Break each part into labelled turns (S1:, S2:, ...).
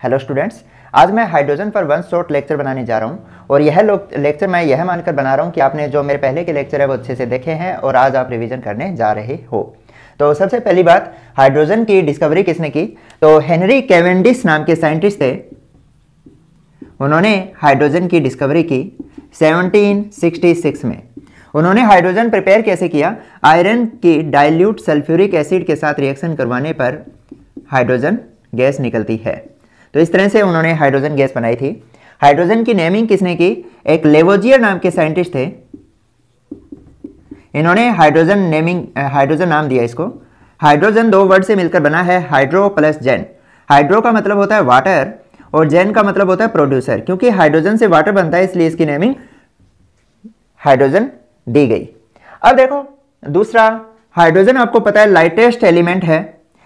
S1: Hello students, आज मैं hydrogen पर वन शॉर्ट लेक्चर बनाने जा रहा हूं और यह लेक्चर मैं यह मानकर बना रहा हूं कि आपने जो मेरे पहले के लेक्चर है वो अच्छे से देखे हैं और आज आप रिवीजन करने जा रहे हो। तो सबसे पहली बात, हाइड्रोजन की डिस्कवरी किसने की? तो हेनरी कैवेंडिश नाम के साइंटिस्ट थे। उन्होंने हाइड्रोजन की डिस्कवरी की 1766 में। उन्होंने हाइड्रोजन प्रिपेयर कैसे किया? आयरन की डाइल्यूट सल्फ्यूरिक एसिड के साथ रिएक्शन करवाने पर हाइड्रोजन गैस निकलती है। तो इस तरह से उन्होंने हाइड्रोजन गैस बनाई थी। हाइड्रोजन की नेमिंग किसने की? एक लेवोजियर नाम के साइंटिस्ट थे। इन्होंने हाइड्रोजन नाम दिया इसको। हाइड्रोजन दो वर्ड से मिलकर बना है, हाइड्रो प्लस जेन। हाइड्रो का मतलब होता है वाटर और जेन का मतलब होता है प्रोड्यूसर। क्योंकि हाइड्रोजन से वाटर बनता है इसलिए इसकी नेमिंग हाइड्रोजन दी गई। अब देखो दूसरा, हाइड्रोजन आपको पता है लाइटेस्ट एलिमेंट है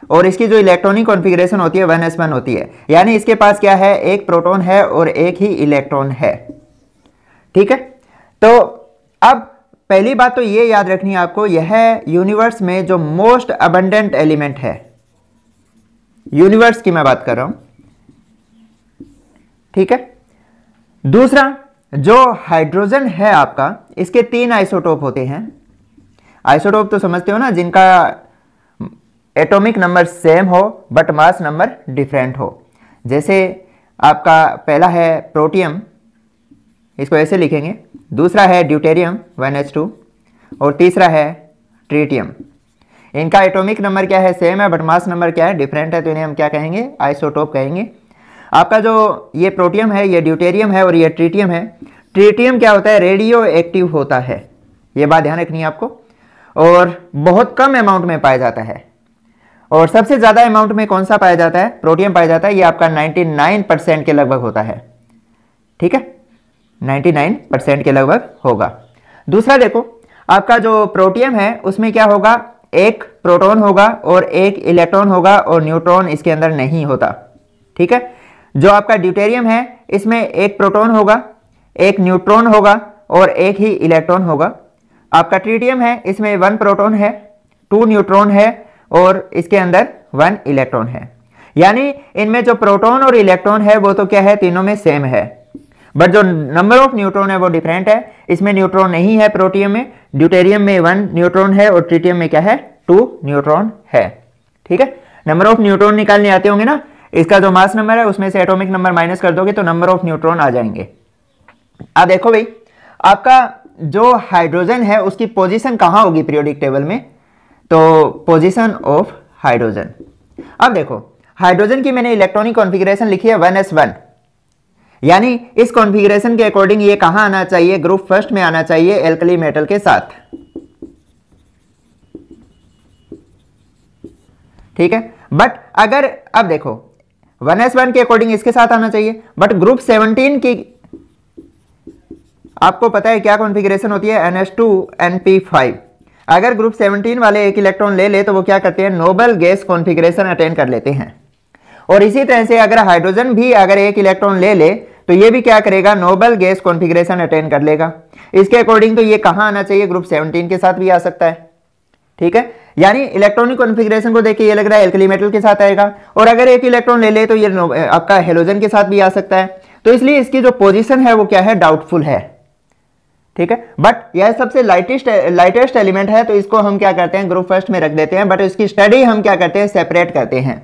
S1: और इसकी जो इलेक्ट्रॉनिक कॉन्फ़िगरेशन होती है 1s1 होती है। यानी इसके पास क्या है? एक प्रोटॉन है और एक ही इलेक्ट्रॉन है। ठीक है, तो अब पहली बात तो ये याद रखनी है आपको, यह यूनिवर्स में जो मोस्ट अबंडेंट एलिमेंट है, यूनिवर्स की मैं बात कर रहा हूं। ठीक है, दूसरा, जो हाइड्रोजन है आपका, इसके 3 आइसोटोप होते हैं। आइसोटोप तो समझते हो ना, जिनका एटॉमिक नंबर सेम हो बट मास नंबर डिफरेंट हो। जैसे आपका पहला है प्रोटियम, इसको ऐसे लिखेंगे। दूसरा है ड्यूटेरियम 1s2 और तीसरा है ट्रिटियम। इनका एटॉमिक नंबर क्या है? सेम है बट मास नंबर क्या है? डिफरेंट है। तो इन्हें हम क्या कहेंगे? आइसोटोप कहेंगे। आपका जो ये प्रोटियम है, ये ड्यूटेरियम है और ये ट्रिटियम है। ट्रिटियम क्या होता है? रेडियो एक्टिव होता है। ये बात ध्यान रखनी है आपको, और बहुत कम अमाउंट में पाया जाता है। और सबसे ज्यादा अमाउंट में कौन सा पाया जाता है? प्रोटियम पाया जाता है। ये आपका 99% के लगभग होता है। ठीक है, 99% के लगभग होगा। दूसरा देखो, आपका जो प्रोटियम है उसमें क्या होगा? एक प्रोटॉन होगा और एक इलेक्ट्रॉन होगा और न्यूट्रॉन इसके अंदर नहीं होता। ठीक है, जो आपका ड्यूटेरियम है इसमें एक प्रोटॉन होगा, एक न्यूट्रॉन होगा और एक ही इलेक्ट्रॉन होगा। आपका ट्रिटियम है, इसमें 1 प्रोटॉन है, 2 न्यूट्रॉन है और इसके अंदर 1 इलेक्ट्रॉन है। यानी इनमें जो प्रोटॉन और इलेक्ट्रॉन है वो तो क्या है? तीनों में सेम है, बट जो नंबर ऑफ न्यूट्रॉन है वो डिफरेंट है। इसमें न्यूट्रॉन नहीं है प्रोटियम में, ड्यूटेरियम में 1 न्यूट्रॉन है और ट्रिटियम में क्या है? 2 न्यूट्रॉन है। ठीक है, नंबर ऑफ न्यूट्रॉन निकालने आते होंगे ना, इसका जो मास नंबर है उसमें से एटॉमिक नंबर माइनस कर दोगे तो नंबर ऑफ न्यूट्रॉन आ जाएंगे। अब देखो भाई, आपका जो हाइड्रोजन है उसकी पोजीशन कहां होगी पीरियोडिक टेबल में? तो पोजीशन ऑफ हाइड्रोजन। अब देखो, हाइड्रोजन की मैंने इलेक्ट्रॉनिक कॉन्फ़िगरेशन लिखी है 1s1। यानी इस कॉन्फ़िगरेशन के अकॉर्डिंग ये कहां आना चाहिए? ग्रुप फर्स्ट में आना चाहिए एल्कली मेटल के साथ। ठीक है, बट अगर अब देखो 1s1 के अकॉर्डिंग इसके साथ आना चाहिए, बट ग्रुप 17 की आपको पता है क्या कॉन्फ़िगरेशन होती है? NH2NP5। अगर ग्रुप 17 वाले एक इलेक्ट्रॉन ले ले तो वो क्या करते हैं? नोबल गैस कॉन्फ़िगरेशन अटेन कर लेते हैं। और इसी तरह से अगर हाइड्रोजन भी अगर एक इलेक्ट्रॉन ले ले तो ये भी क्या करेगा? नोबल गैस कॉन्फ़िगरेशन अटेन कर लेगा। इसके अकॉर्डिंग तो ये कहां आना चाहिए? ग्रुप 17 के साथ भी आ सकता है। ठीक है, यानी इलेक्ट्रॉनिक कॉन्फ़िगरेशन को देख के ये लग रहा है एल्कली मेटल के साथ आएगा, और अगर एक इलेक्ट्रॉन ले ले तो ये आपका हेलोजन के साथ भी आ सकता है। तो इसलिए इसकी जो पोजीशन है वो क्या है? डाउटफुल है। ठीक है, बट यह सबसे लाइटेस्ट एलिमेंट है तो इसको हम क्या करते हैं? ग्रुप फर्स्ट में रख देते हैं, बट इसकी स्टडी हम क्या करते हैं? सेपरेट करते हैं।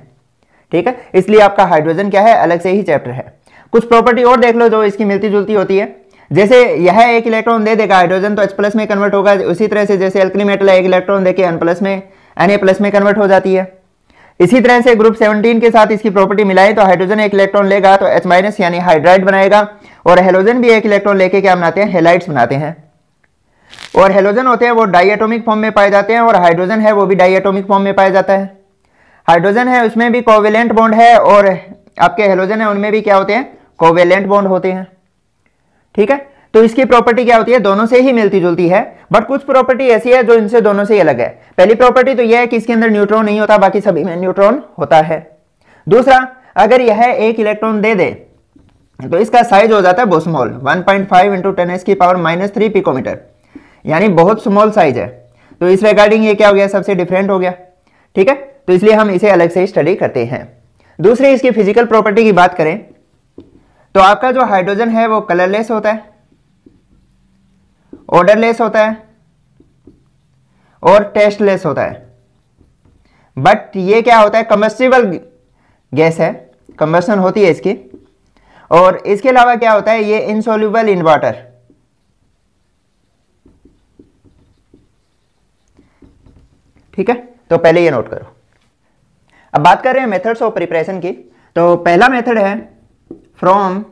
S1: ठीक है, इसलिए आपका हाइड्रोजन क्या है? अलग से ही चैप्टर है। कुछ प्रॉपर्टी और देख लो जो इसकी मिलती जुलती होती है। जैसे यह एक इलेक्ट्रॉन दे देगा हाइड्रोजन तो H+ में कन्वर्ट होगा। उसी तरह से जैसे एल्कली मेटल एक इलेक्ट्रॉन देके Na+ में कन्वर्ट हो जाती है। इसी तरह से ग्रुप 17 के साथ इसकी प्रॉपर्टी मिलाए तो हाइड्रोजन एक इलेक्ट्रॉन लेगा तो H- यानी हाइड्राइड बनाएगा, और हेलोजन भी एक इलेक्ट्रॉन लेके क्या बनाते हैं? हेलाइड्स बनाते हैं। और हेलोजन होते हैं वो डाइएटॉमिक फॉर्म में पाए जाते हैं, और हाइड्रोजन है वो भी डाइएटॉमिक फॉर्म में पाया जाता है। हाइड्रोजन है उसमें भी कोवेलेंट बॉन्ड है, और आपके हेलोजन है उनमें भी क्या होते हैं? कोवेलेंट बॉन्ड होते हैं। ठीक है, तो इसकी प्रॉपर्टी क्या होती है? दोनों से ही मिलती जुलती है, बट कुछ प्रॉपर्टी ऐसी है जो इनसे दोनों से ही अलग है। पहली प्रॉपर्टी तो यह है कि इसके अंदर न्यूट्रॉन नहीं होता, बाकी सभी में न्यूट्रॉन होता है। दूसरा, अगर यह एक इलेक्ट्रॉन दे दे तो इसका साइज हो जाता है बहुत स्मॉल, 1.5 × 10⁻³ पिकोमीटर, यानी बहुत स्मॉल साइज है। तो इस रिगार्डिंग ये क्या हो गया? सबसे डिफरेंट हो गया। ठीक है, तो इसलिए हम इसे अलग से ही स्टडी करते हैं। दूसरी इसकी फिजिकल प्रॉपर्टी की बात करें तो आपका जो हाइड्रोजन है वो कलरलेस होता है, ऑर्डरलेस होता है और टेस्टलेस होता है। बट ये क्या होता है, कंबस्टिबल गैस है, कंबस्शन होती है इसकी। और इसके अलावा क्या होता है, ये इनसॉल्युबल इन वाटर। ठीक है, तो पहले ये नोट करो। अब बात कर रहे हैं मेथड्स ऑफ प्रिपरेशन की। तो पहला मेथड है फ्रॉम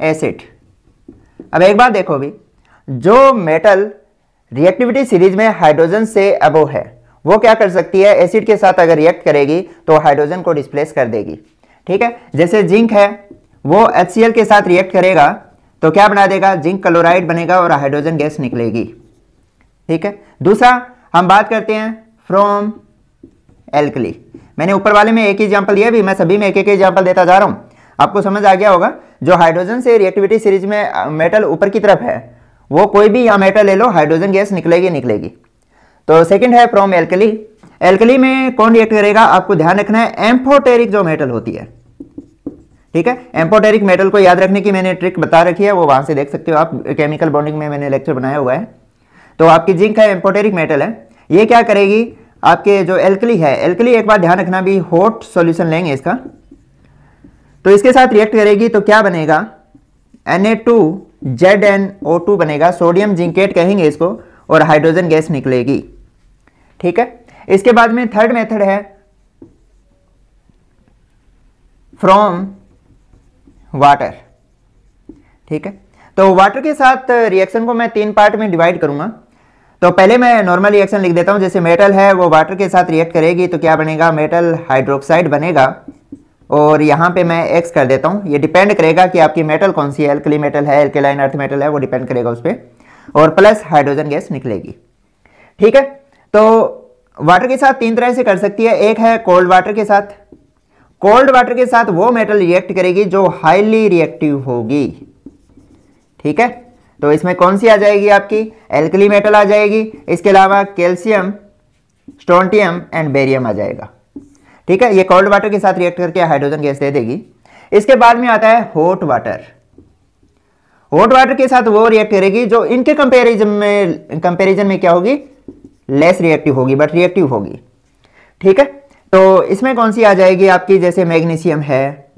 S1: एसिड। अब एक बात देखो भी, जो मेटल रिएक्टिविटी सीरीज में हाइड्रोजन से अबव है वो क्या कर सकती है, एसिड के साथ अगर रिएक्ट करेगी तो हाइड्रोजन को डिस्प्लेस कर देगी। ठीक है, जैसे जिंक है वो HCl के साथ रिएक्ट करेगा तो क्या बना देगा, जिंक क्लोराइड बनेगा और हाइड्रोजन गैस निकलेगी। ठीक है, दूसरा हम बात करते हैं फ्रॉम एल्कली। मैंने ऊपर वाले में एक एग्जांपल दिया, भी मैं सभी में एक एक एग्जांपल देता जा रहा हूं, आपको समझ आ गया होगा। जो हाइड्रोजन से रिएक्टिविटी सीरीज में मेटल ऊपर की तरफ है वो कोई भी या मेटल ले लो, हाइड्रोजन गैस निकलेगी। तो सेकंड है फ्रॉम एल्कली। एल्कली में कौन रिएक्ट करेगा, आपको ध्यान रखना है एम्फोटेरिक जो मेटल होती है। ठीक है, एम्फोटेरिक मेटल को याद रखने की मैंने ट्रिक बता रखी है, वो वहां से देख सकते हो आप, केमिकल बॉन्डिंग में मैंने लेक्चर बनाया हुआ है। तो आपकी जिंक है, एम्फोटेरिक मेटल है, ये क्या करेगी, आपके जो एल्कली है, एल्कली एक बार ध्यान रखना भी, हॉट सॉल्यूशन लेंगे इसका, तो इसके साथ रिएक्ट करेगी तो क्या बनेगा, Na2ZnO2 बनेगा, सोडियम जिंकेट कहेंगे इसको, और हाइड्रोजन गैस निकलेगी। ठीक है, इसके बाद में थर्ड मेथड है फ्रॉम वाटर। ठीक है, तो वाटर के साथ रिएक्शन को मैं 3 पार्ट में डिवाइड करूंगा। तो पहले मैं नॉर्मल रिएक्शन लिख देता हूं, जैसे मेटल है वो वाटर के साथ रिएक्ट करेगी तो क्या बनेगा, मेटल हाइड्रोक्साइड बनेगा, और यहां पे मैं X कर देता हूं। ये डिपेंड करेगा कि आपकी मेटल कौन सी है, एल्कली मेटल है, एल्केलाइन अर्थ मेटल है, वो डिपेंड करेगा उस पर, और प्लस हाइड्रोजन गैस निकलेगी। ठीक है, तो वाटर के साथ 3 तरह से कर सकती है। एक है कोल्ड वाटर के साथ। कोल्ड वाटर के साथ वो मेटल रिएक्ट करेगी जो हाईली रिएक्टिव होगी। ठीक है, तो इसमें कौन सी आ जाएगी, आपकी एल्कली मेटल आ जाएगी, इसके अलावा कैल्शियम, स्ट्रोंटियम एंड बेरियम आ जाएगा। ठीक है, ये कोल्ड वाटर के साथ रिएक्ट करके हाइड्रोजन गैस दे देगी। इसके बाद में आता है हॉट वाटर। हॉट वाटर के साथ वो रिएक्ट करेगी जो इनके कंपैरिजन में क्या होगी, लेस रिएक्टिव होगी, बट रिएक्टिव होगी। ठीक है, तो इसमें कौन सी आ जाएगी आपकी, जैसे मैग्नीशियम है,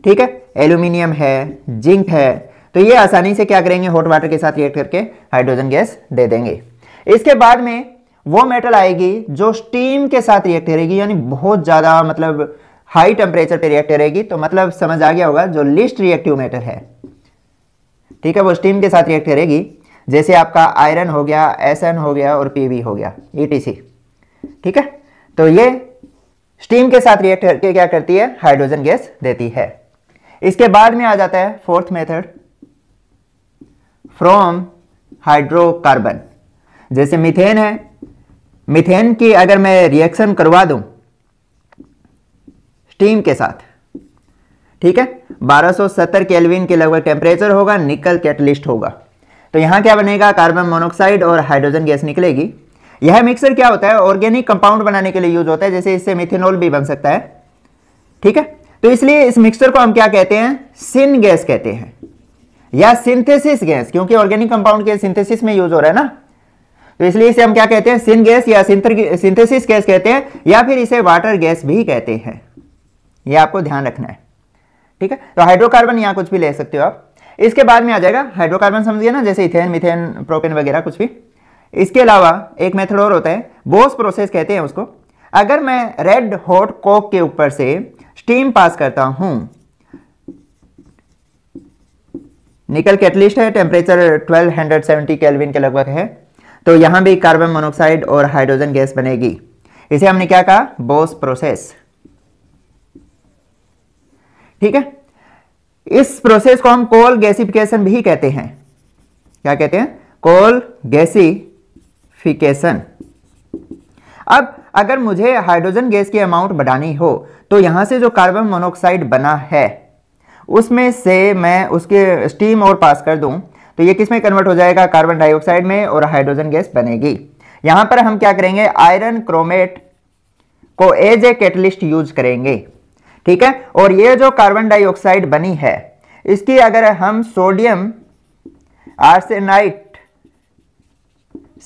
S1: ठीक है, एल्यूमिनियम है, जिंक है, तो ये आसानी से क्या करेंगे, हॉट वाटर के साथ रिएक्ट करके हाइड्रोजन गैस दे देंगे। इसके बाद में वो मेटल आएगी जो स्टीम के साथ रिएक्ट करेगी, यानी बहुत ज्यादा मतलब हाई टेम्परेचर पे रिएक्ट करेगी, तो मतलब समझ आ गया होगा, जो लीस्ट रिएक्टिव मेटल है। ठीक है, वो स्टीम के साथ रिएक्ट करेगी, जैसे आपका आयरन हो गया, Sn हो गया और Pb हो गया, ETC। ठीक है, तो ये स्टीम के साथ रिएक्ट करके क्या करती है, हाइड्रोजन गैस देती है। इसके बाद में आ जाता है फोर्थ मेथड फ्रॉम हाइड्रोकार्बन। जैसे मीथेन है, मीथेन की अगर मैं रिएक्शन करवा दूं स्टीम के साथ, ठीक है, 1270 केल्विन के लगभग टेम्परेचर होगा, निकल कैटलिस्ट होगा, तो यहां क्या बनेगा, कार्बन मोनोऑक्साइड और हाइड्रोजन गैस निकलेगी। यह मिक्सर क्या होता है, ऑर्गेनिक कंपाउंड बनाने के लिए यूज होता है, जैसे इससे मिथेनॉल भी बन सकता है। ठीक है, तो इसलिए इस मिक्सचर को हम क्या कहते हैं, सिन गैस कहते हैं, या सिंथेसिस गैस, क्योंकि ऑर्गेनिक कंपाउंड के सिंथेसिस में यूज हो रहा है ना, तो इसलिए इसे हम क्या कहते हैं, सिन गैस या सिंथेसिस गैस कहते हैं, या फिर इसे वाटर गैस भी कहते हैं। ये आपको ध्यान रखना है। ठीक है, तो हाइड्रोकार्बन यहां कुछ भी ले सकते हो आप। इसके बाद में आ जाएगा हाइड्रोकार्बन, समझिए ना, जैसे इथेन, मीथेन, प्रोपेन वगैरह कुछ भी। इसके अलावा एक मेथड और होता है, बोस प्रोसेस कहते हैं उसको। अगर मैं रेड हॉट कोक के ऊपर से स्टीम पास करता हूं, निकल कैटलिस्ट है, टेम्परेचर 1270 केल्विन के लगभग है, तो यहां भी कार्बन मोनोऑक्साइड और हाइड्रोजन गैस बनेगी। इसे हमने क्या कहा, बोस प्रोसेस। ठीक है, इस प्रोसेस को हम कोल गैसिफिकेशन भी कहते हैं। क्या कहते हैं, कोल गैसिफिकेशन। अब अगर मुझे हाइड्रोजन गैस की अमाउंट बढ़ानी हो तो यहां से जो कार्बन मोनोऑक्साइड बना है उसमें से मैं उसके स्टीम और पास कर दूं तो ये किस में कन्वर्ट हो जाएगा, कार्बन डाइऑक्साइड में, और हाइड्रोजन गैस बनेगी। यहां पर हम क्या करेंगे, आयरन क्रोमेट को एज ए कैटलिस्ट यूज करेंगे। ठीक है। और ये जो कार्बन डाइऑक्साइड बनी है, इसकी अगर हम सोडियम आर्सेनाइट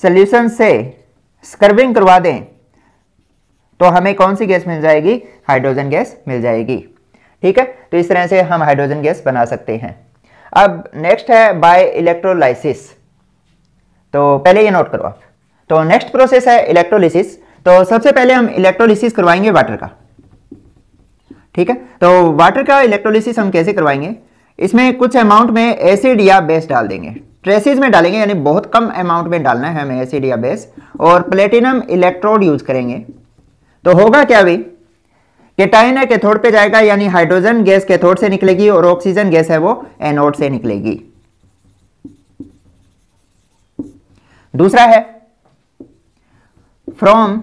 S1: सॉल्यूशन से स्क्रबिंग करवा दें तो हमें कौन सी गैस मिल जाएगी? हाइड्रोजन गैस मिल जाएगी। ठीक है, तो इस तरह से हम हाइड्रोजन गैस बना सकते हैं। अब नेक्स्ट है बाय इलेक्ट्रोलाइसिस। तो पहले ये नोट करो आप। तो नेक्स्ट प्रोसेस है इलेक्ट्रोलिसिस। तो सबसे पहले हम इलेक्ट्रोलिसिस करवाएंगे वाटर का। ठीक है, तो वाटर का इलेक्ट्रोलिसिस हम कैसे करवाएंगे? इसमें कुछ अमाउंट में एसिड या बेस डाल देंगे, ट्रेसेस में डालेंगे, यानी बहुत कम अमाउंट में डालना है हमें एसिड या बेस, और प्लेटिनम इलेक्ट्रोड यूज करेंगे। तो होगा क्या भी, केटाइन है कैथोड पे जाएगा, यानी हाइड्रोजन गैस कैथोड से निकलेगी और ऑक्सीजन गैस है वो एनोड से निकलेगी। दूसरा है from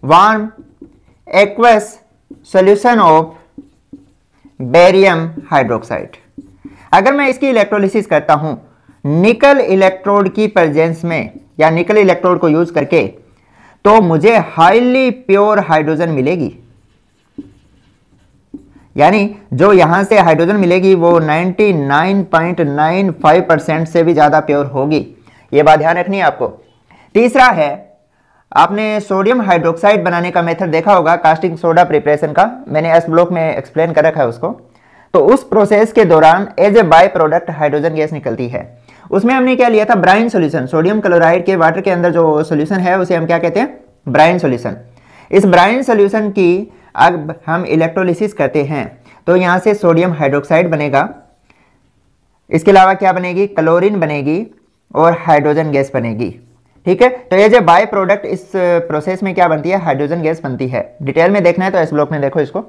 S1: warm aqueous solution of barium hydroxide. अगर मैं इसकी इलेक्ट्रोलिसिस करता हूं निकल इलेक्ट्रोड की प्रेजेंस में या निकल इलेक्ट्रोड को यूज करके, तो मुझे हाईली प्योर हाइड्रोजन मिलेगी। यानी जो यहां से हाइड्रोजन मिलेगी वो 99.95% से भी ज्यादा प्योर होगी। ये बात ध्यान रखनी है आपको। तीसरा है, आपने सोडियम हाइड्रोक्साइड बनाने का मेथड देखा होगा, कास्टिक सोडा प्रिपरेशन का, मैंने एस ब्लॉक में एक्सप्लेन कर रखा है उसको। तो उस प्रोसेस के दौरान as a by product hydrogen gas निकलती है। उसमें हमने क्या लिया था? Brine solution. सोडियम क्लोराइड के वाटर के अंदर जो सॉल्यूशन है उसे हम क्या कहते हैं? Brine solution. इस ब्राइन सॉल्यूशन की अब हम इलेक्ट्रोलिसिस करते हैं तो यहां से सोडियम हाइड्रोक्साइड बनेगा। इसके अलावा क्या बनेगी? क्लोरीन बनेगी और हाइड्रोजन गैस बनेगी। ठीक है, तो ये जो बाय प्रोडक्ट इस प्रोसेस में क्या बनती है? हाइड्रोजन गैस बनती है। डिटेल में देखना है तो इस ब्लॉक में देखो इसको।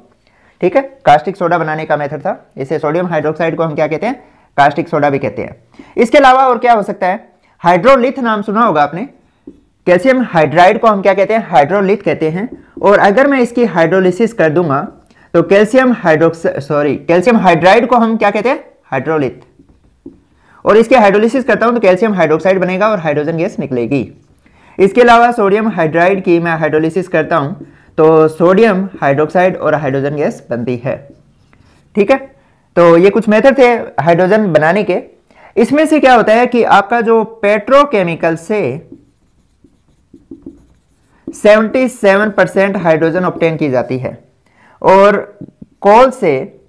S1: ठीक है, कास्टिक सोडा बनाने का मेथड था। इसे सोडियम हाइड्रोक्साइड को हम क्या कहते हैं? कास्टिक सोडा भी कहते हैं। इसके अलावा और क्या हो सकता है? हाइड्रोलिथ नाम सुना होगा आपने। कैल्शियम हाइड्राइड को हम क्या कहते हैं? हाइड्रोलिथ कहते हैं। और अगर मैं इसकी हाइड्रोलिसिस कर दूंगा तो कैल्शियम हाइड्राइड को हम क्या कहते हैं? हाइड्रोलिथ। और इसके हाइड्रोलिसिस करता हूं तो कैल्शियम हाइड्रोक्साइड बनेगा और हाइड्रोजन गैस निकलेगी। इसके अलावा सोडियम हाइड्राइड की मैं हाइड्रोलिसिस करता हूं तो सोडियम हाइड्रोक्साइड और हाइड्रोजन गैस बनती है। ठीक है, तो ये कुछ मेथड थे हाइड्रोजन बनाने के। इसमें से क्या होता है कि आपका जो पेट्रोकेमिकल से 77% हाइड्रोजन ऑब्टेन की जाती है और कोल से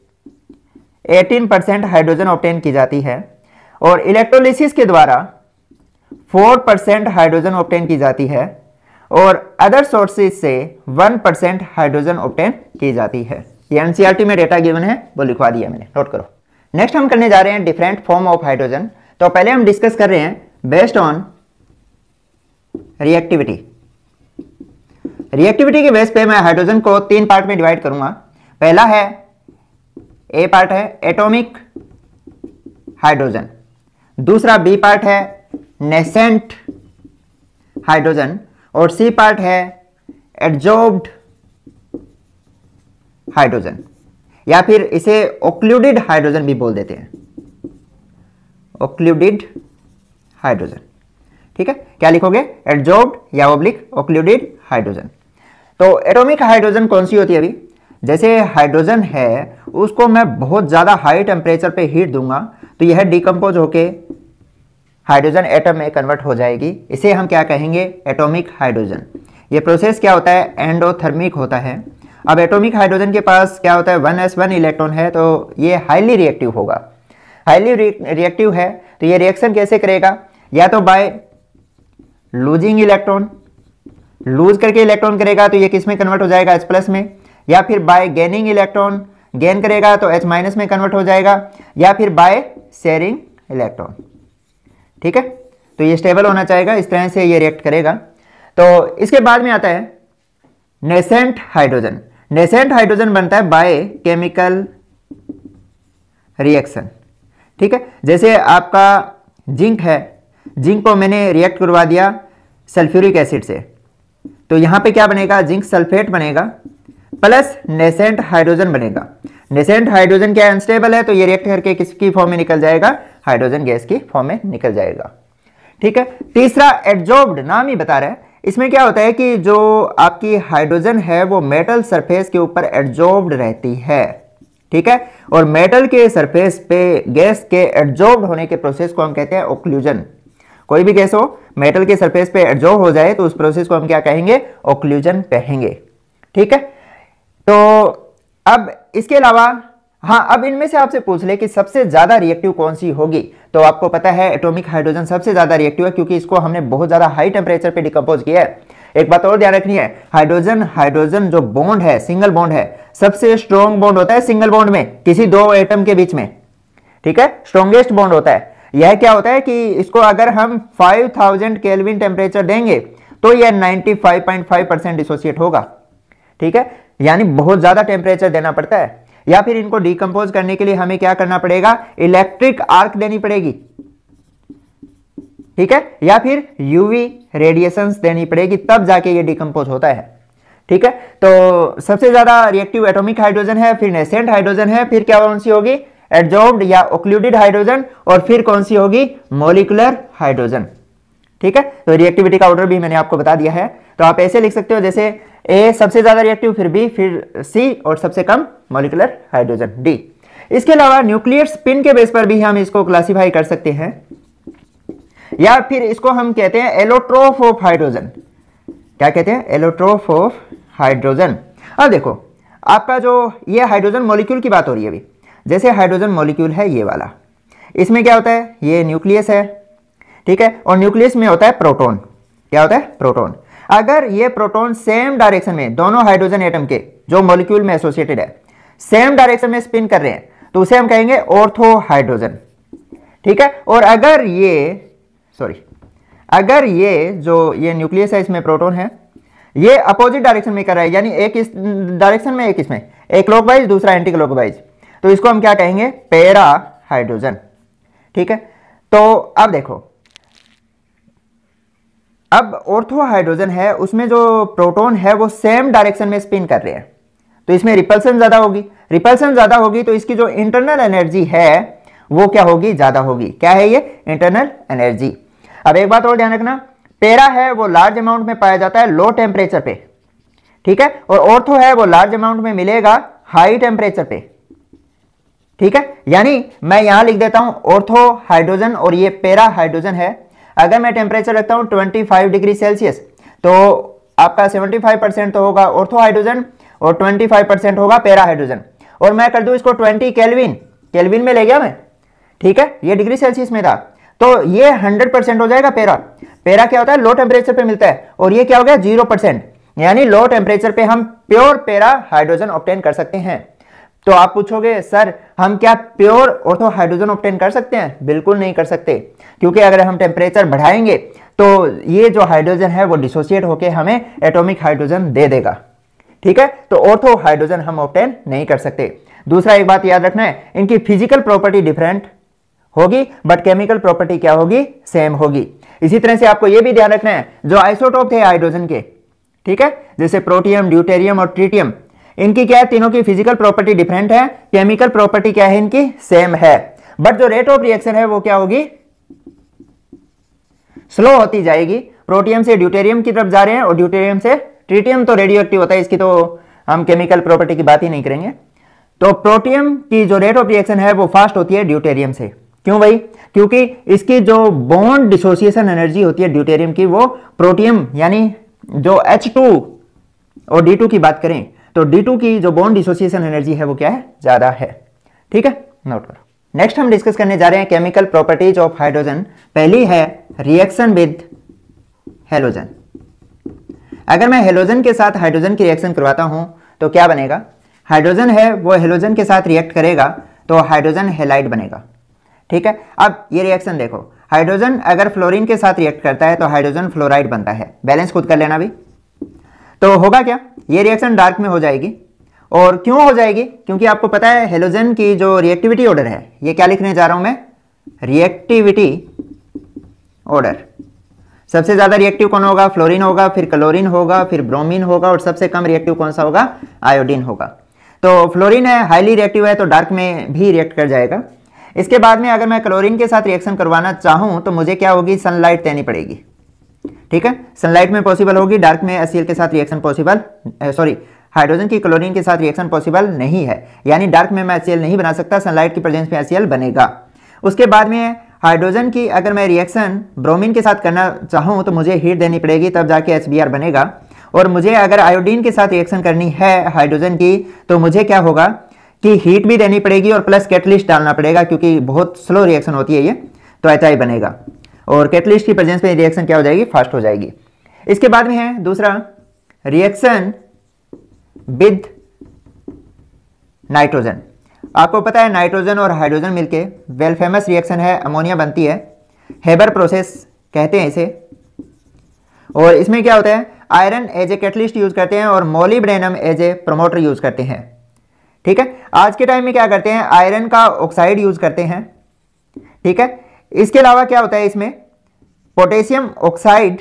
S1: 18% हाइड्रोजन ऑब्टेन की जाती है और इलेक्ट्रोलिसिस के द्वारा 4% हाइड्रोजन ऑब्टेन की जाती है और अदर सोर्सेज से 1% हाइड्रोजन ऑब्टेन की जाती है। ये एनसीईआरटी में डेटा गिवन है, वो लिखवा दिया मैंने, नोट करो। नेक्स्ट हम करने जा रहे हैं डिफरेंट फॉर्म ऑफ हाइड्रोजन। तो पहले हम डिस्कस कर रहे हैं बेस्ड ऑन रिएक्टिविटी। रिएक्टिविटी के बेस पे मैं हाइड्रोजन को 3 पार्ट में डिवाइड करूंगा। पहला है, ए पार्ट है एटॉमिक हाइड्रोजन, दूसरा बी पार्ट है नेसेंट हाइड्रोजन और सी पार्ट है एडजॉर्ब्ड हाइड्रोजन, या फिर इसे ओक्लूडेड हाइड्रोजन भी बोल देते हैं, ओक्लूडेड हाइड्रोजन। ठीक है, क्या लिखोगे? एडजॉर्ब्ड या ओब्लिक ओक्लूडेड हाइड्रोजन। तो एटॉमिक हाइड्रोजन कौन सी होती है? अभी जैसे हाइड्रोजन है उसको मैं बहुत ज्यादा हाई टेम्परेचर पे हीट दूंगा तो यह डिकम्पोज होके हाइड्रोजन एटम में कन्वर्ट हो जाएगी। इसे हम क्या कहेंगे? Atomic hydrogen. ये प्रोसेस क्या होता है? एंडोथर्मिक होता है। अब एटॉमिक हाइड्रोजन के पास क्या होता है? 1s1 इलेक्ट्रॉन है, तो ये हाईली रिएक्टिव होगा। हाईली रिएक्टिव है तो ये रिएक्शन कैसे करेगा? या तो बाय लूजिंग इलेक्ट्रॉन, लूज करके इलेक्ट्रॉन करेगा तो ये किस में कन्वर्ट हो जाएगा? H+ में, या फिर बाय गेनिंग इलेक्ट्रॉन, गेन करेगा तो H- में कन्वर्ट हो जाएगा, या फिर बाय शेयरिंग इलेक्ट्रॉन। ठीक है, तो ये स्टेबल होना चाहिए, इस तरह से ये रिएक्ट करेगा। तो इसके बाद में आता है नेसेंट हाइड्रोजन। नेसेंट हाइड्रोजन बनता है बाय केमिकल रिएक्शन। ठीक है, जैसे आपका जिंक है, जिंक को मैंने रिएक्ट करवा दिया सल्फ्यूरिक एसिड से, तो यहां पे क्या बनेगा? जिंक सल्फेट बनेगा प्लस नेसेंट हाइड्रोजन बनेगा। नेसेंट हाइड्रोजन क्या अनस्टेबल है तो ये रिएक्ट करके किसकी फॉर्म में निकल जाएगा? हाइड्रोजन गैस की फॉर्म में निकल जाएगा। ठीक है, तीसरा एडजॉर्ब्ड, नाम ही बता रहा है, इसमें क्या होता है कि जो आपकी हाइड्रोजन है वो मेटल सरफेस के ऊपर एडजॉर्ब्ड रहती है, ठीक है। और मेटल के सरफेस पे गैस के एडजॉर्ब्ड होने के प्रोसेस को हम कहते हैं ओक्लूजन। कोई भी गैस हो मेटल के सरफेस पे एडजॉर्ब हो जाए तो उस प्रोसेस को हम क्या कहेंगे, ओक्लूजन कहेंगे, ठीक है। तो अब इसके अलावा हाँ, अब इनमें से आपसे पूछ ले कि सबसे ज्यादा रिएक्टिव कौन सी होगी, तो आपको पता है एटॉमिक हाइड्रोजन सबसे ज्यादा रिएक्टिव है, क्योंकि इसको हमने बहुत ज्यादा हाई टेम्परेचर पे डिकम्पोज किया है। एक बात और ध्यान रखनी है, हाइड्रोजन हाइड्रोजन जो बॉन्ड है, सिंगल बॉन्ड है, सबसे स्ट्रॉन्ग बॉन्ड होता है सिंगल बॉन्ड में, किसी दो एटम के बीच में, ठीक है, स्ट्रॉन्गेस्ट बॉन्ड होता है। यह क्या होता है कि इसको अगर हम 5000 केल्विन टेम्परेचर देंगे तो यह 95.5% डिसोसिएट होगा, ठीक है, यानी बहुत ज्यादा टेम्परेचर देना पड़ता है। या फिर इनको डिकम्पोज करने के लिए हमें क्या करना पड़ेगा, इलेक्ट्रिक आर्क देनी पड़ेगी, ठीक है, या फिर यूवी रेडिएशंस देनी पड़ेगी, तब जाके ये डिकम्पोज होता है, ठीक है। तो सबसे ज्यादा रिएक्टिव एटॉमिक हाइड्रोजन है, फिर नेसेंट हाइड्रोजन है, फिर क्या कौन सी होगी, एडजॉर्ब्ड या ओक्लूडेड हाइड्रोजन, और फिर कौन सी होगी, मॉलिक्यूलर हाइड्रोजन, ठीक है। तो रिएक्टिविटी का ऑर्डर भी मैंने आपको बता दिया है। तो आप ऐसे लिख सकते हो जैसे ए सबसे ज्यादा रिएक्टिव, फिर बी, फिर सी, और सबसे कम मॉलिक्यूलर हाइड्रोजन डी। इसके अलावा न्यूक्लियर स्पिन के बेस पर भी हम इसको क्लासिफाई कर सकते हैं, या फिर इसको हम कहते हैं एलोट्रोफ ऑफ हाइड्रोजन। क्या कहते हैं, एलोट्रोफ ऑफ हाइड्रोजन। अब देखो आपका जो ये हाइड्रोजन मॉलिक्यूल की बात हो रही है अभी, जैसे हाइड्रोजन मॉलिक्यूल है ये वाला, इसमें क्या होता है, ये न्यूक्लियस है, ठीक है, और न्यूक्लियस में होता है प्रोटॉन। क्या होता है, प्रोटॉन। अगर ये प्रोटॉन सेम डायरेक्शन में, दोनों हाइड्रोजन एटम के जो मॉलिक्यूल में एसोसिएटेड है सेम डायरेक्शन में स्पिन कर रहे हैं, तो उसे हम कहेंगे ऑर्थो हाइड्रोजन, ठीक है। और अगर ये जो ये न्यूक्लियस है, इसमें प्रोटॉन है, ये अपोजिट डायरेक्शन में कर रहा है, यानी एक इस डायरेक्शन में एक इसमें, एक क्लॉकवाइज दूसरा एंटी क्लॉकवाइज, तो इसको हम क्या कहेंगे, पैरा हाइड्रोजन, ठीक है। तो अब देखो, अब ऑर्थो हाइड्रोजन है, उसमें जो प्रोटॉन है वो सेम डायरेक्शन में स्पिन कर रहे हैं, तो इसमें रिपल्सन ज्यादा होगी। रिपल्सन ज्यादा होगी तो इसकी जो इंटरनल एनर्जी है वो क्या होगी, ज्यादा होगी। क्या है ये, इंटरनल एनर्जी। अब एक बात और ध्यान रखना, पैरा है वो लार्ज अमाउंट में पाया जाता है लो टेम्परेचर पे, ठीक है, और ऑर्थो है वो लार्ज अमाउंट में मिलेगा हाई टेम्परेचर पे, ठीक है। यानी मैं यहां लिख देता हूं ऑर्थो हाइड्रोजन और ये पैरा हाइड्रोजन है। अगर मैं टेम्परेचर रखता हूं 25 डिग्री सेल्सियस, तो आपका 75% तो होगा ऑर्थो हाइड्रोजन और 25% होगा पैरा हाइड्रोजन। और मैं कर दूं इसको 20 केल्विन, केल्विन में ले गया मैं, ठीक है, ये डिग्री सेल्सियस में था, तो ये 100% हो जाएगा पैरा। पैरा क्या होता है, लो टेम्परेचर पे मिलता है, और ये क्या हो गया 0%, यानी लो टेम्परेचर पे हम प्योर पैरा हाइड्रोजन ऑब्टेन कर सकते हैं। तो आप पूछोगे सर हम क्या प्योर ऑर्थो हाइड्रोजन ऑब्टेन कर सकते हैं, बिल्कुल नहीं कर सकते, क्योंकि अगर हम टेम्परेचर बढ़ाएंगे तो ये जो हाइड्रोजन है वो डिसोसिएट होकर हमें एटॉमिक हाइड्रोजन दे देगा, ठीक है। तो ऑर्थो हाइड्रोजन हम ऑब्टेन नहीं कर सकते। दूसरा एक बात याद रखना है, इनकी फिजिकल प्रॉपर्टी डिफरेंट होगी बट केमिकल प्रॉपर्टी क्या होगी, सेम होगी। इसी तरह से आपको यह भी ध्यान रखना है, जो आइसोटोप थे हाइड्रोजन के, ठीक है, जैसे प्रोटियम, ड्यूटेरियम और ट्रिटियम, इनकी क्या है, तीनों की फिजिकल प्रॉपर्टी डिफरेंट है, केमिकल प्रॉपर्टी क्या है, इनकी सेम है, बट जो रेट ऑफ रिएक्शन है वो क्या होगी, स्लो होती जाएगी। प्रोटियम से ड्यूटेरियम की तरफ जा रहे हैं और ड्यूटेरियम से ट्रिटियम तो रेडियो एक्टिव होता है, इसकी तो हम केमिकल प्रॉपर्टी की बात ही नहीं करेंगे। तो प्रोटियम की जो रेट ऑफ रिएक्शन है वो फास्ट होती है ड्यूटेरियम से। क्यों भाई, क्योंकि इसकी जो बॉन्ड डिसोसिएशन एनर्जी होती है ड्यूटेरियम की, वो प्रोटियम यानी जो H2 और D2 की बात करें तो D2 की जो बॉन्ड डिसोसिएशन एनर्जी है वो क्या है, ज्यादा है, ठीक है, नोट करो। नेक्स्ट हम डिस्कस करने जा रहे हैं केमिकल प्रॉपर्टीज ऑफ हाइड्रोजन। पहली है रिएक्शन विद हेलोजन। अगर मैं हेलोजन के साथ हाइड्रोजन की रिएक्शन करवाता हूं तो क्या बनेगा, हाइड्रोजन है वो हेलोजन के साथ रिएक्ट करेगा तो हाइड्रोजन हेलाइड बनेगा, ठीक है। अब ये रिएक्शन देखो, हाइड्रोजन अगर फ्लोरीन के साथ रिएक्ट करता है तो हाइड्रोजन फ्लोराइड बनता है, बैलेंस खुद कर लेना भी। तो होगा क्या, ये रिएक्शन डार्क में हो जाएगी। और क्यों हो जाएगी, क्योंकि आपको पता है हेलोजन की जो रिएक्टिविटी ऑर्डर है, ये क्या लिखने जा रहा हूं मैं, रिएक्टिविटी ऑर्डर। सबसे ज्यादा रिएक्टिव कौन होगा, फ्लोरीन होगा, फिर क्लोरीन होगा, फिर ब्रोमीन होगा, और सबसे कम रिएक्टिव कौन सा होगा, आयोडीन होगा। तो फ्लोरीन है हाईली रिएक्टिव है तो डार्क में भी रिएक्ट कर जाएगा। इसके बाद में अगर मैं क्लोरीन के साथ रिएक्शन करवाना चाहूं तो मुझे क्या होगी, सनलाइट देनी पड़ेगी, ठीक है, सनलाइट में पॉसिबल होगी, डार्क में HCl के साथ रिएक्शन पॉसिबल, सॉरी हाइड्रोजन की क्लोरीन के साथ रिएक्शन पॉसिबल नहीं है, यानी डार्क में मैं HCl नहीं बना सकता, सनलाइट की प्रेजेंस में HCl बनेगा। उसके बाद में हाइड्रोजन की अगर मैं रिएक्शन ब्रोमीन के साथ करना चाहूँ तो मुझे हीट देनी पड़ेगी, तब जाके HBr बनेगा। और मुझे अगर आयोडीन के साथ रिएक्शन करनी है हाइड्रोजन की तो मुझे क्या होगा कि हीट भी देनी पड़ेगी और प्लस कैटलिस्ट डालना पड़ेगा, क्योंकि बहुत स्लो रिएक्शन होती है ये, तो HI बनेगा और कैटलिस्ट की प्रेजेंस में रिएक्शन क्या हो जाएगी, फास्ट हो जाएगी। इसके बाद में है दूसरा रिएक्शन विद नाइट्रोजन। आपको पता है नाइट्रोजन और हाइड्रोजन मिलके वेल फेमस रिएक्शन है, अमोनिया बनती है, हेबर प्रोसेस कहते हैं इसे। और इसमें क्या होता है, iron as a catalyst use करते हैं और molybdenum as a promoter use करते हैं। ठीक है, आज के टाइम में क्या करते हैं, आयरन का ऑक्साइड यूज करते हैं। ठीक है, इसके अलावा क्या होता है, इसमें potassium oxide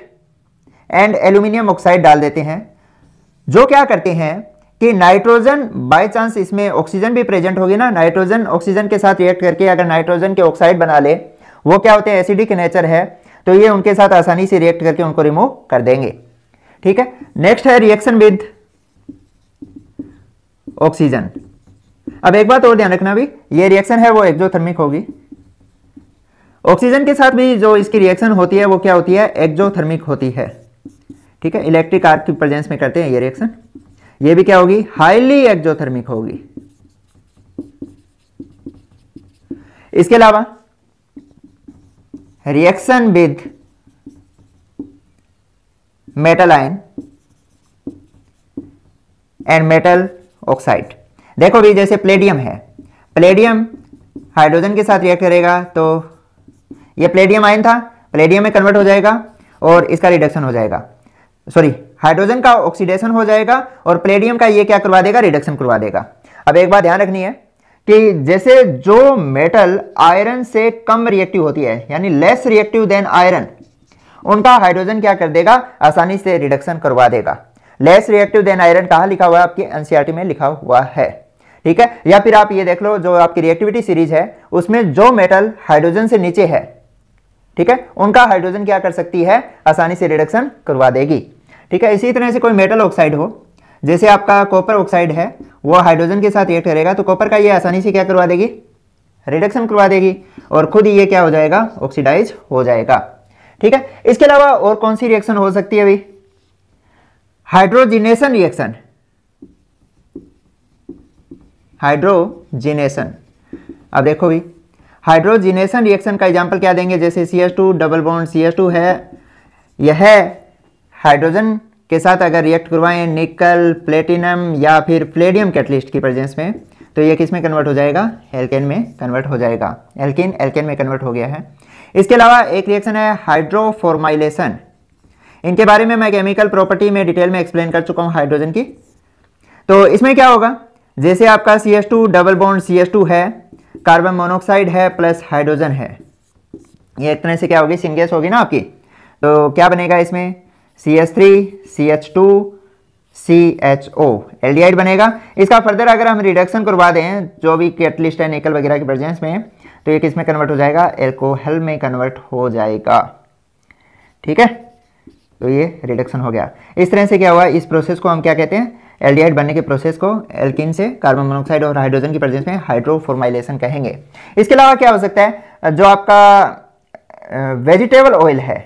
S1: and aluminium oxide डाल देते हैं, जो क्या करते हैं कि नाइट्रोजन बाय चांस इसमें ऑक्सीजन भी प्रेजेंट होगी ना, नाइट्रोजन ऑक्सीजन के साथ रिएक्ट करके अगर नाइट्रोजन के ऑक्साइड बना ले, वो क्या होते हैं, एसिडिक नेचर है, तो ये उनके साथ आसानी से रिएक्ट करके उनको रिमूव कर देंगे। ठीक है, नेक्स्ट है रिएक्शन विद ऑक्सीजन। अब एक बात और ध्यान रखना भी, ये रिएक्शन है वो एक्सोथर्मिक होगी। ऑक्सीजन के साथ भी जो इसकी रिएक्शन होती है वो क्या होती है, एक्सोथर्मिक होती है। ठीक है, इलेक्ट्रिक आर्क की प्रेजेंस में करते हैं ये रिएक्शन, ये भी क्या होगी, हाईली एक्सोथर्मिक होगी। इसके अलावा reaction with metal ion and metal oxide. देखो भी जैसे प्लेडियम है, प्लेडियम हाइड्रोजन के साथ रिएक्ट करेगा तो ये प्लेडियम आयन था, प्लेडियम में कन्वर्ट हो जाएगा और इसका रिडक्शन हो जाएगा, सॉरी हाइड्रोजन का ऑक्सीडेशन हो जाएगा और प्लेडियम का ये क्या करवा देगा, रिडक्शन करवा देगा। अब एक बात ध्यान रखनी है कि जैसे जो मेटल आयरन से कम रिएक्टिव होती है, यानी लेस रिएक्टिव देन आयरन, उनका हाइड्रोजन क्या कर देगा, आसानी से रिडक्शन करवा देगा। लेस रिएक्टिव देन आयरन कहाँ लिखा हुआ है, आपकी एनसीईआरटी में लिखा हुआ है। ठीक है, या फिर आप ये देख लो जो आपकी रिएक्टिविटी सीरीज है उसमें जो मेटल हाइड्रोजन से नीचे है, ठीक है, उनका हाइड्रोजन क्या कर सकती है, आसानी से रिडक्शन करवा देगी। ठीक है, इसी तरह से कोई मेटल ऑक्साइड हो, जैसे आपका कॉपर ऑक्साइड है, वो हाइड्रोजन के साथ रिएक्ट करेगा तो कॉपर का ये आसानी से क्या करवा देगी, रिडक्शन करवा देगी और खुद ही ये क्या हो जाएगा, ऑक्सीडाइज हो जाएगा। ठीक है, इसके अलावा और कौन सी रिएक्शन हो सकती है अभी, हाइड्रोजिनेशन रिएक्शन। हाइड्रोजिनेशन, अब देखो भी हाइड्रोजिनेशन रिएक्शन का एग्जांपल क्या देंगे, जैसे CH2 डबल बॉन्ड CH2 है, यह हाइड्रोजन के साथ अगर रिएक्ट करवाएं निकल, प्लेटिनम या फिर प्लेडियम कैटलिस्ट की प्रेजेंस में, तो ये किस में कन्वर्ट हो जाएगा, एल्केन में कन्वर्ट हो जाएगा। एल्किन एल्केन में कन्वर्ट हो गया है। इसके अलावा एक रिएक्शन है हाइड्रोफॉर्माइलेशन, इनके बारे में मैं केमिकल प्रॉपर्टी में डिटेल में एक्सप्लेन कर चुका हूं हाइड्रोजन की। तो इसमें क्या होगा, जैसे आपका CH2 डबल बॉन्ड CH2 है, कार्बन मोनोऑक्साइड है प्लस हाइड्रोजन है, ये एक तरह से क्या होगी, सिंगेस होगी ना आपकी, तो क्या बनेगा इसमें CH3 CH2 CHO एल्डिहाइड बनेगा। इसका फर्दर अगर हम रिडक्शन करवा दें जो भी कैटलिस्ट है निकल वगैरह की प्रेजेंस में, तो ये किस में कन्वर्ट हो जाएगा, एल्कोहल में कन्वर्ट हो जाएगा। ठीक है, तो ये रिडक्शन हो गया। इस तरह से क्या हुआ, इस प्रोसेस को हम क्या कहते हैं, एल्डिहाइड बनने के प्रोसेस को एल्किन से कार्बन मोनोऑक्साइड और हाइड्रोजन की प्रेजेंस में हाइड्रोफॉर्माइलेशन कहेंगे। इसके अलावा क्या हो सकता है, जो आपका वेजिटेबल ऑयल है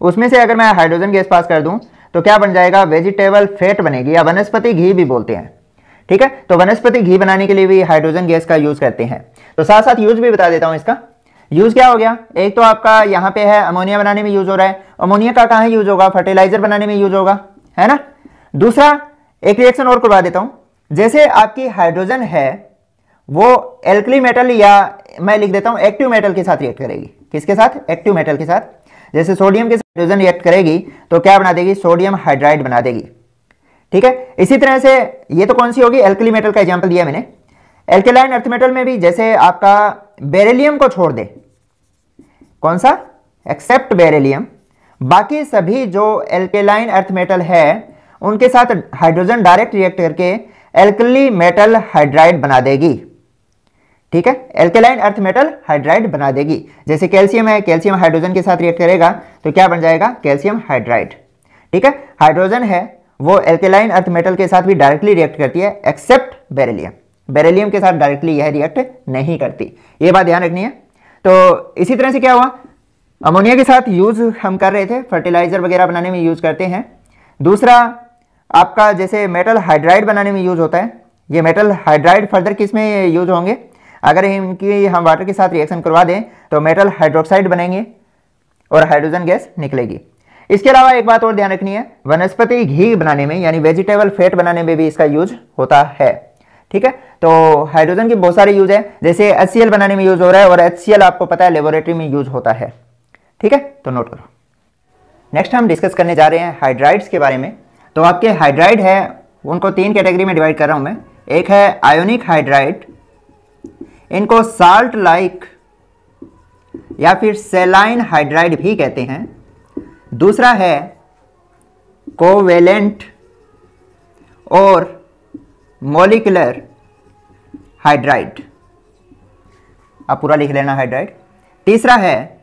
S1: उसमें से अगर मैं हाइड्रोजन गैस पास कर दूं तो क्या बन जाएगा, वेजिटेबल फैट बनेगी, या वनस्पति घी भी बोलते हैं। ठीक है, तो वनस्पति घी बनाने के लिए भी हाइड्रोजन गैस का यूज करते हैं। तो साथ साथ यूज भी बता देता हूं, इसका यूज क्या हो गया, एक तो आपका यहाँ पे है अमोनिया बनाने में यूज हो रहा है, अमोनिया का कहाँ यूज होगा, फर्टिलाइजर बनाने में यूज होगा, है ना। दूसरा एक रिएक्शन और करवा देता हूं, जैसे आपकी हाइड्रोजन है वो एल्कली मेटल या मैं लिख देता हूं एक्टिव मेटल के साथ रिएक्ट करेगी, किसके साथ, एक्टिव मेटल के साथ। जैसे सोडियम के साथ हाइड्रोजन रिएक्ट करेगी तो क्या बना देगी, सोडियम हाइड्राइड बना देगी। ठीक है, इसी तरह से ये तो कौन सी होगी, एल्कली मेटल का एग्जांपल दिया मैंने। एल्केलाइन अर्थ मेटल में भी जैसे आपका बेरिलियम को छोड़ दे, कौन सा, एक्सेप्ट बेरिलियम, बाकी सभी जो एल्केलाइन अर्थ मेटल है उनके साथ हाइड्रोजन डायरेक्ट रिएक्ट करके एल्कली मेटल हाइड्राइड बना देगी। ठीक है, एल्केलाइन अर्थ मेटल हाइड्राइड बना देगी। जैसे कैल्शियम है, कैल्शियम हाइड्रोजन के साथ रिएक्ट करेगा तो क्या बन जाएगा, कैल्शियम हाइड्राइड। ठीक है, हाइड्रोजन है वो एल्केलाइन अर्थ मेटल के साथ भी डायरेक्टली रिएक्ट करती है एक्सेप्ट बेरिलियम, बेरिलियम के साथ डायरेक्टली यह रिएक्ट नहीं करती, ये बात ध्यान रखनी है। तो इसी तरह से क्या हुआ, अमोनिया के साथ यूज हम कर रहे थे, फर्टिलाइजर वगैरह बनाने में यूज करते हैं। दूसरा आपका जैसे मेटल हाइड्राइड बनाने में यूज होता है, ये मेटल हाइड्राइड फर्दर किस में यूज होंगे, अगर इनकी हम वाटर के साथ रिएक्शन करवा दें तो मेटल हाइड्रोक्साइड बनेंगे और हाइड्रोजन गैस निकलेगी। इसके अलावा एक बात और ध्यान रखनी है, वनस्पति घी बनाने में यानी वेजिटेबल फैट बनाने में भी इसका यूज होता है। ठीक है, तो हाइड्रोजन के बहुत सारे यूज है, जैसे HCl बनाने में यूज हो रहा है और HCl आपको पता है लेबोरेटरी में यूज होता है। ठीक है, तो नोट करो। नेक्स्ट हम डिस्कस करने जा रहे हैं हाइड्राइड्स के बारे में। तो आपके हाइड्राइड है उनको 3 कैटेगरी में डिवाइड कर रहा हूं मैं। एक है आयोनिक हाइड्राइड, इनको साल्ट लाइक या फिर सेलाइन हाइड्राइड भी कहते हैं। दूसरा है कोवेलेंट और मॉलिक्यूलर हाइड्राइड, आप पूरा लिख लेना हाइड्राइड। तीसरा है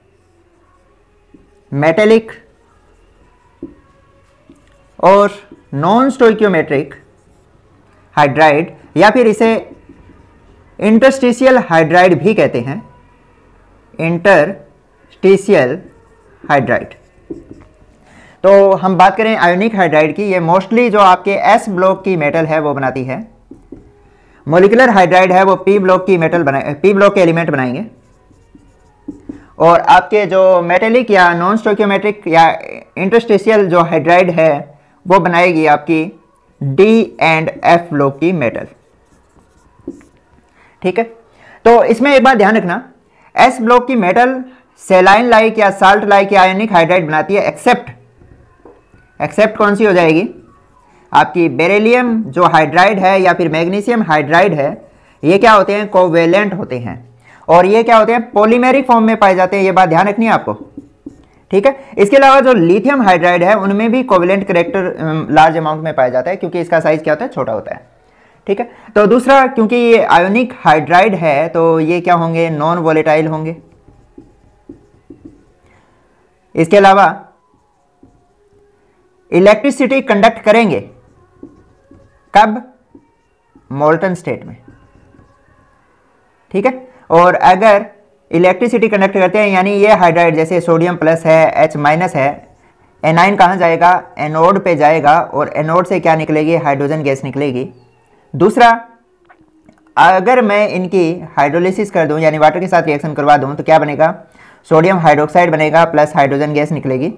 S1: मेटेलिक और नॉन स्टोइकियोमेट्रिक हाइड्राइड या फिर इसे इंटरस्टिशियल हाइड्राइड भी कहते हैं, इंटरस्टिशियल हाइड्राइड। तो हम बात करें आयोनिक हाइड्राइड की, ये मोस्टली जो आपके S ब्लॉक की मेटल है वो बनाती है। मॉलिक्यूलर हाइड्राइड है वो P ब्लॉक की मेटल P ब्लॉक के एलिमेंट बनाएंगे। और आपके जो मेटेलिक या नॉन स्टोइकियोमेट्रिक या इंटरस्टिशियल जो हाइड्राइड है वो बनाएगी आपकी D एंड F ब्लॉक की मेटल। ठीक है, तो इसमें एक बात ध्यान रखना, S ब्लॉक की मेटल सेलाइन लाइक या साल्ट लाइक या आयोनिक हाइड्राइड बनाती है एक्सेप्ट कौन सी हो जाएगी, आपकी बेरिलियम जो हाइड्राइड है या फिर मैग्नीशियम हाइड्राइड है, ये क्या होते हैं, कोवेलेंट होते हैं और ये क्या होते हैं, पॉलीमेरिक फॉर्म में पाए जाते हैं, ये बात ध्यान रखनी है आपको। ठीक है, इसके अलावा जो लिथियम हाइड्राइड है उनमें भी कोवेलेंट कैरेक्टर लार्ज अमाउंट में पाया जाता है क्योंकि इसका साइज क्या होता है, छोटा होता है। ठीक है, तो दूसरा क्योंकि ये आयोनिक हाइड्राइड है तो ये क्या होंगे, नॉन वोलेटाइल होंगे। इसके अलावा इलेक्ट्रिसिटी कंडक्ट करेंगे, कब, मोल्टन स्टेट में। ठीक है, और अगर इलेक्ट्रिसिटी कंडक्ट करते हैं यानी ये हाइड्राइड जैसे सोडियम प्लस है, H माइनस है, एनाइन कहाँ जाएगा, एनोड पे जाएगा और एनोड से क्या निकलेगी, हाइड्रोजन गैस निकलेगी। दूसरा, अगर मैं इनकी हाइड्रोलिसिस कर दूं यानी वाटर के साथ रिएक्शन करवा दूं तो क्या बनेगा, सोडियम हाइड्रोक्साइड बनेगा प्लस हाइड्रोजन गैस निकलेगी।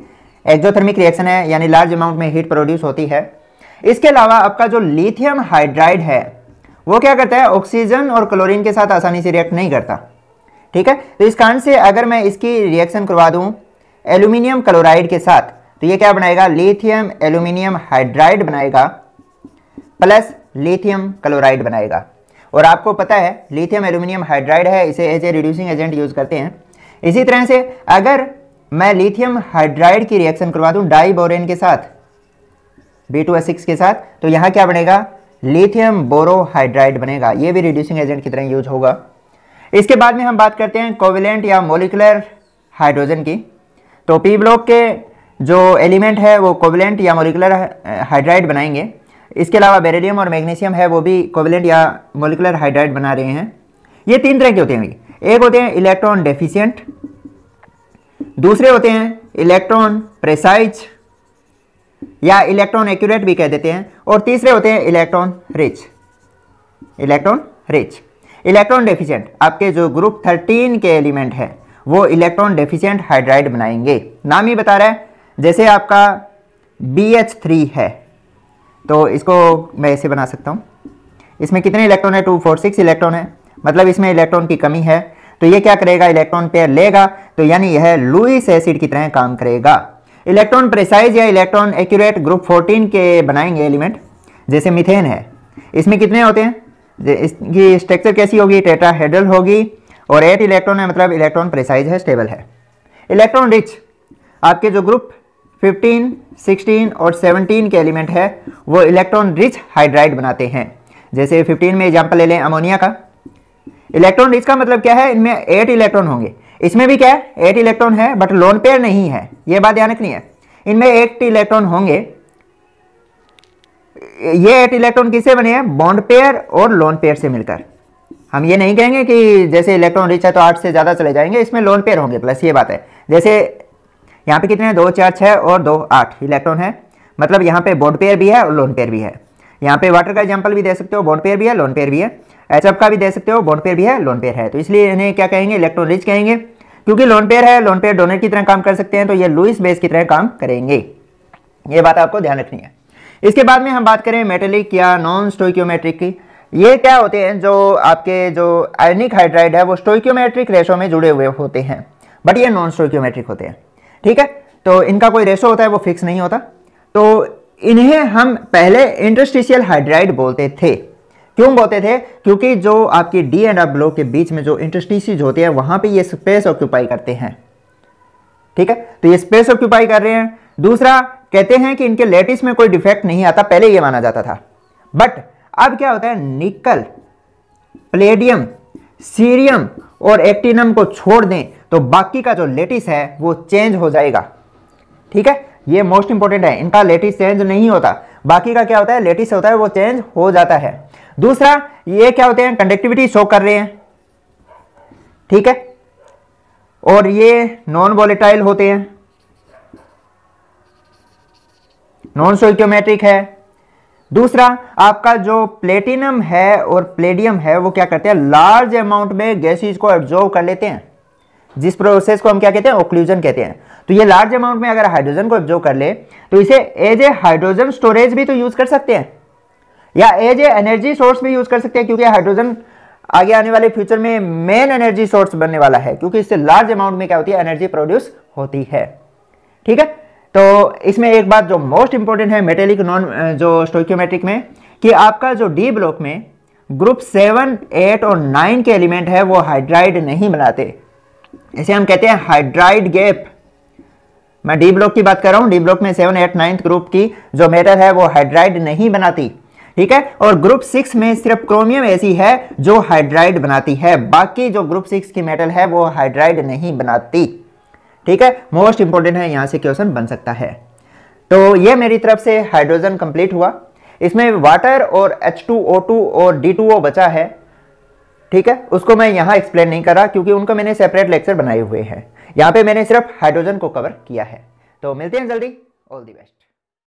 S1: एक्सोथर्मिक रिएक्शन है यानी लार्ज अमाउंट में हीट प्रोड्यूस होती है। इसके अलावा आपका जो लिथियम हाइड्राइड है वो क्या करता है, ऑक्सीजन और क्लोरीन के साथ आसानी से रिएक्ट नहीं करता। ठीक है, तो इस कारण से अगर मैं इसकी रिएक्शन करवा दूं एल्यूमिनियम क्लोराइड के साथ तो ये क्या बनाएगा, लिथियम एल्यूमिनियम हाइड्राइड बनाएगा प्लस लिथियम क्लोराइड बनाएगा। और आपको पता है लिथियम एल्यूमिनियम हाइड्राइड है, इसे as a reducing agent use करते हैं। इसी तरह से अगर मैं लिथियम हाइड्राइड की रिएक्शन करवा दूं डाइबोरेन के साथ, B2S6 के साथ, तो यहां क्या बनेगा, लिथियम बोरोहाइड्राइड बनेगा, ये भी रिड्यूसिंग एजेंट की तरह यूज होगा। इसके बाद में हम बात करते हैं कोवेलेंट या मॉलिक्यूलर हाइड्रोजन की। तो P ब्लॉक के जो एलिमेंट है वो कोवेलेंट या मॉलिक्यूलर हाइड्राइड बनाएंगे। इसके अलावा बेरिलियम और मैग्नीशियम है वो भी कोवेलेंट या मॉलिक्यूलर हाइड्राइड बना रहे हैं। ये 3 तरह के होते हैं, एक होते हैं इलेक्ट्रॉन डेफिशिएंट, दूसरे होते हैं इलेक्ट्रॉन प्रेसाइज या इलेक्ट्रॉन एक्यूरेट भी कह देते हैं, और तीसरे होते हैं इलेक्ट्रॉन रिच। इलेक्ट्रॉन डेफिशिएंट आपके जो ग्रुप 13 के एलिमेंट है वो इलेक्ट्रॉन डेफिशिएंट हाइड्राइड बनाएंगे। नाम ही बता रहा है, जैसे आपका BH3 है तो इसको मैं ऐसे बना सकता हूँ, इसमें कितने इलेक्ट्रॉन है, 246 इलेक्ट्रॉन है, मतलब इसमें इलेक्ट्रॉन की कमी है, तो ये क्या करेगा, इलेक्ट्रॉन पेयर लेगा, तो यानी यह लुईस एसिड की तरह काम करेगा। इलेक्ट्रॉन प्रेसाइज या इलेक्ट्रॉन एक्यूरेट ग्रुप 14 के बनाएंगे एलिमेंट, जैसे मीथेन है, इसमें कितने होते हैं, इसकी स्ट्रक्चर कैसी होगी, टेट्राहेड्रल होगी और 8 इलेक्ट्रॉन है, मतलब इलेक्ट्रॉन प्रेसाइज है, स्टेबल है। इलेक्ट्रॉन रिच आपके जो ग्रुप 15, 16 और 17 के एलिमेंट है वो इलेक्ट्रॉन रिच हाइड्राइड बनाते हैं। जैसे 15 में एग्जाम्पल ले लें अमोनिया का, इलेक्ट्रॉन रिच का मतलब क्या है, इनमें 8 इलेक्ट्रॉन होंगे। इसमें भी क्या है, 8 इलेक्ट्रॉन है बट लोन पेयर नहीं है, ये बात ध्यान रखनी है। इनमें 8 इलेक्ट्रॉन होंगे। ये 8 इलेक्ट्रॉन किससे बने हैं, बॉन्ड पेयर और लोन पेयर से मिलकर। हम ये नहीं कहेंगे कि जैसे इलेक्ट्रॉन रिच है तो 8 से ज्यादा चले जाएंगे, इसमें लोन पेयर होंगे प्लस, ये बात है। जैसे यहाँ पे कितने हैं, 2 4 6 और 2 8 इलेक्ट्रॉन है, मतलब यहाँ पे बॉन्ड पेयर भी है और लोन पेयर भी है। यहाँ पे वाटर का एग्जांपल भी दे सकते हो, बॉन्ड पेयर भी है लोन पेयर भी है। एचएफ का भी दे सकते हो, बॉन्ड पेयर भी है लोन पेयर है। तो इसलिए इन्हें क्या कहेंगे, इलेक्ट्रॉन रिच कहेंगे, क्योंकि लोन पेयर है, लोन पेयर डोनर की तरह काम कर सकते हैं, तो ये लुईस बेस की तरह काम करेंगे। ये बात आपको ध्यान रखनी है। इसके बाद में हम बात करें मेटेलिक या नॉन स्टोइकियोमेट्रिक की। ये क्या होते हैं, जो आपके जो आयनिक हाइड्राइड है वो स्टोइकियोमेट्रिक रेशो में जुड़े हुए होते हैं, बट ये नॉन स्टोइकियोमेट्रिक होते हैं। ठीक है, तो इनका कोई रेशो होता है वो फिक्स नहीं होता। तो इन्हें हम पहले इंटरस्टिशियल हाइड्राइड बोलते थे। क्यों बोलते थे, क्योंकि जो आपकी डी एंड एफ ब्लॉक के बीच में जो इंटरस्टिशियस होते हैं वहां पे ये स्पेस ऑक्यूपाई करते हैं। ठीक है, तो ये स्पेस ऑक्यूपाई कर रहे हैं। दूसरा, कहते हैं कि इनके लैटिस में कोई डिफेक्ट नहीं आता, पहले ये माना जाता था। बट अब क्या होता है, निकल, प्लेडियम, सीरियम और एक्टिनम को छोड़ दें तो बाकी का जो लैटिस है वो चेंज हो जाएगा। ठीक है, ये मोस्ट इंपॉर्टेंट है, इनका लैटिस चेंज नहीं होता, बाकी का क्या होता है, लैटिस होता है वो चेंज हो जाता है। दूसरा, ये क्या होते हैं, कंडक्टिविटी शो कर रहे हैं। ठीक है, और ये नॉन वॉलेटाइल होते हैं, नॉन स्टोइकियोमेट्रिक है। दूसरा, आपका जो प्लेटिनम है और प्लेडियम है वो क्या करते हैं, लार्ज अमाउंट में गैसेज को एब्जॉर्व कर लेते हैं, जिस प्रोसेस को हम क्या कहते हैं, ऑक्लूजन कहते हैं। तो ये लार्ज अमाउंट में अगर हाइड्रोजन को एब्जॉर्व कर ले तो इसे एज ए हाइड्रोजन स्टोरेज भी तो यूज कर सकते हैं, या एज ए एनर्जी सोर्स भी यूज कर सकते हैं, क्योंकि हाइड्रोजन आगे आने वाले फ्यूचर में मेन एनर्जी सोर्स बनने वाला है, क्योंकि इससे लार्ज अमाउंट में क्या होती है, एनर्जी प्रोड्यूस होती है। ठीक है, तो इसमें एक बात जो मोस्ट इंपॉर्टेंट है मेटेलिक नॉन जो स्टोइकियोमेट्रिक में, कि आपका जो डी ब्लॉक में ग्रुप 7, 8 और 9 के एलिमेंट है वो हाइड्राइड नहीं बनाते, इसे हम कहते हैं हाइड्राइड गैप। मैं डी ब्लॉक की बात कर रहा हूं, डी ब्लॉक में 7, 8, 9 ग्रुप की जो मेटल है वो हाइड्राइड नहीं बनाती। ठीक है, और ग्रुप 6 में सिर्फ क्रोमियम ऐसी है जो हाइड्राइड बनाती है, बाकी जो ग्रुप 6 की मेटल है वो हाइड्राइड नहीं बनाती। ठीक है, मोस्ट इंपॉर्टेंट है, यहां से क्वेश्चन बन सकता है। तो ये मेरी तरफ से हाइड्रोजन कंप्लीट हुआ। इसमें वाटर और H2O2 और D2O बचा है। ठीक है, उसको मैं यहां एक्सप्लेन नहीं कर रहा क्योंकि उनको मैंने सेपरेट लेक्चर बनाए हुए हैं। यहां पे मैंने सिर्फ हाइड्रोजन को कवर किया है। तो मिलते हैं जल्दी, ऑल द बेस्ट।